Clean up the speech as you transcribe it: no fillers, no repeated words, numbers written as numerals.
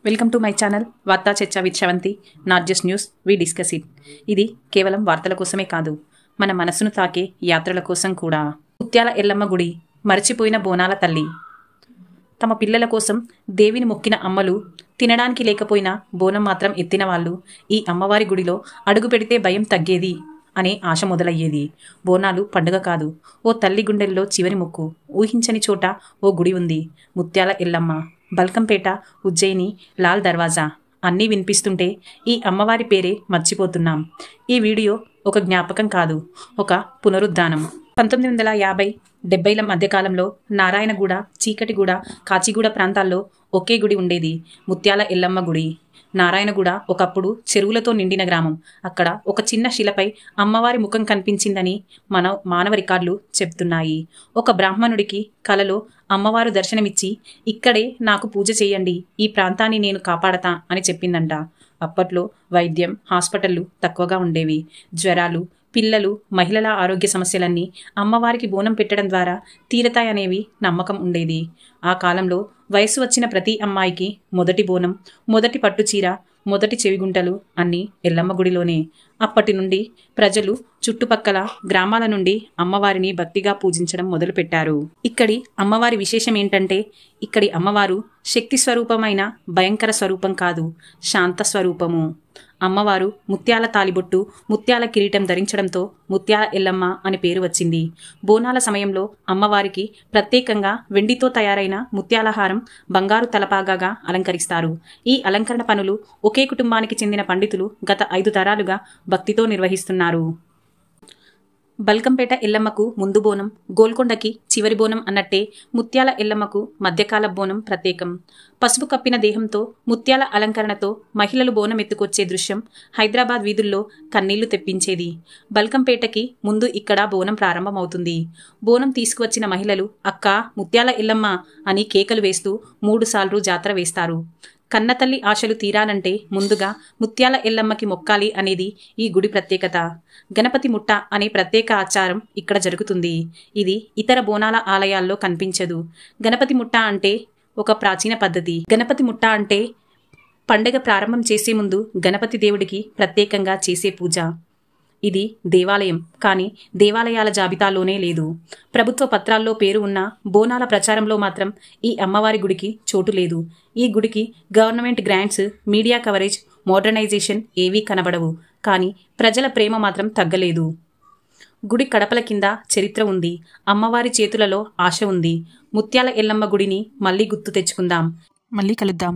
Welcome to my channel వార్తా చర్చ with Sravanthi. Not just news, we discuss it. ఇది కేవలం వార్తల కోసమే కాదు, మన మనసును తాకే యాత్రల కోసం కూడా. ముత్యాల ఎల్లమ్మ గుడి, మరచిపోయిన బోనాల తల్లి. తమ పిల్లల కోసం దేవిని మొక్కిన అమ్మలు, తినడానికి లేకపోయినా బోనం మాత్రం ఎత్తిన వాళ్ళు ఈ అమ్మవారి గుడిలో అడుగు పెడితే భయం తగ్గేది అనే ఆశ మొదలయ్యేది. బోనాలు పండుగ కాదు, ఓ తల్లి గుండెల్లో చివరి మొక్కు. ఊహించని చోట ఓ గుడి ఉంది, ముత్యాల ఎల్లమ్మ. బల్కంపేట, ఉజ్జయిని, లాల్ దర్వాజా అన్నీ వినిపిస్తుంటే ఈ అమ్మవారి పేరే మర్చిపోతున్నాం. ఈ వీడియో ఒక జ్ఞాపకం కాదు, ఒక పునరుద్ధానం. 1950-70ల మధ్యకాలంలో నారాయణగూడ, చీకటిగూడ, కాచిగూడ ప్రాంతాల్లో ఒకే గుడి ఉండేది, ముత్యాల ఎల్లమ్మ గుడి. నారాయణగూడ ఒకప్పుడు చెరువులతో నిండిన గ్రామం. అక్కడ ఒక చిన్న శిలపై అమ్మవారి ముఖం కనిపించిందని మానవ రికార్డులు చెప్తున్నాయి. ఒక బ్రాహ్మణుడికి కలలో అమ్మవారు దర్శనమిచ్చి, ఇక్కడే నాకు పూజ చేయండి, ఈ ప్రాంతాన్ని నేను కాపాడతా అని చెప్పిందంట. అప్పట్లో వైద్యం, హాస్పిటళ్లు తక్కువగా ఉండేవి. జ్వరాలు, పిల్లలు, మహిళల ఆరోగ్య సమస్యలన్నీ అమ్మవారికి బోనం పెట్టడం ద్వారా తీరతాయనేవి నమ్మకం ఉండేది. ఆ కాలంలో వయసు వచ్చిన ప్రతి అమ్మాయికి మొదటి బోనం, మొదటి పట్టుచీర, మొదటి చెవిగుంటలు అన్నీ ఎల్లమ్మ గుడిలోనే. అప్పటి నుండి ప్రజలు చుట్టుపక్కల గ్రామాల నుండి అమ్మవారిని భక్తిగా పూజించడం మొదలుపెట్టారు. ఇక్కడి అమ్మవారి విశేషం ఏంటంటే, ఇక్కడి అమ్మవారు శక్తి స్వరూపమైన భయంకర స్వరూపం కాదు, శాంత స్వరూపము. అమ్మవారు ముత్యాల తాలిబొట్టు, ముత్యాల కిరీటం ధరించడంతో ముత్యాల ఎల్లమ్మ అని పేరు వచ్చింది. బోనాల సమయంలో అమ్మవారికి ప్రత్యేకంగా వెండితో తయారైన ముత్యాలహారం, బంగారు తలపాగాగా అలంకరిస్తారు. ఈ అలంకరణ పనులు ఒకే కుటుంబానికి చెందిన పండితులు గత 5 తరాలుగా భక్తితో నిర్వహిస్తున్నారు. బల్కంపేట ఎల్లమ్మకు ముందు బోనం, గోల్కొండకి చివరి బోనం అన్నట్టే ముత్యాల ఎల్లమ్మకు మధ్యకాల బోనం ప్రత్యేకం. పసుపు కప్పిన దేహంతో ముత్యాల అలంకరణతో మహిళలు బోనం ఎత్తుకొచ్చే దృశ్యం హైదరాబాద్ వీధుల్లో కన్నీళ్లు తెప్పించేది. బల్కంపేటకి ముందు ఇక్కడ బోనం ప్రారంభమవుతుంది. బోనం తీసుకువచ్చిన మహిళలు అక్క ముత్యాల ఎల్లమ్మ అని కేకలు వేస్తూ 3 సార్లు జాతర వేస్తారు. కన్నతల్లి ఆశలు తీరాలంటే ముందుగా ముత్యాల ఎల్లమ్మకి మొక్కాలి అనేది ఈ గుడి ప్రత్యేకత. గణపతి ముట్ట అనే ప్రత్యేక ఆచారం ఇక్కడ జరుగుతుంది. ఇది ఇతర బోనాల ఆలయాల్లో కనిపించదు. గణపతి ముట్ట అంటే ఒక ప్రాచీన పద్ధతి. గణపతి ముట్ట అంటే పండగ ప్రారంభం చేసే ముందు గణపతి దేవుడికి ప్రత్యేకంగా చేసే పూజ. ఇది దేవాలయం, కానీ దేవాలయాల జాబితాలోనే లేదు. ప్రభుత్వ పత్రాల్లో పేరు ఉన్న బోనాల ప్రచారంలో మాత్రం ఈ అమ్మవారి గుడికి చోటు లేదు. ఈ గుడికి government grants, media coverage, modernisation ఏవీ కనబడవు. కానీ ప్రజల ప్రేమ మాత్రం తగ్గలేదు. గుడి కడపల కింద చరిత్ర ఉంది, అమ్మవారి చేతులలో ఆశ ఉంది. ముత్యాల ఎల్లమ్మ గుడిని మళ్ళీ గుర్తు తెచ్చుకుందాం. మళ్ళీ కలుద్దాం.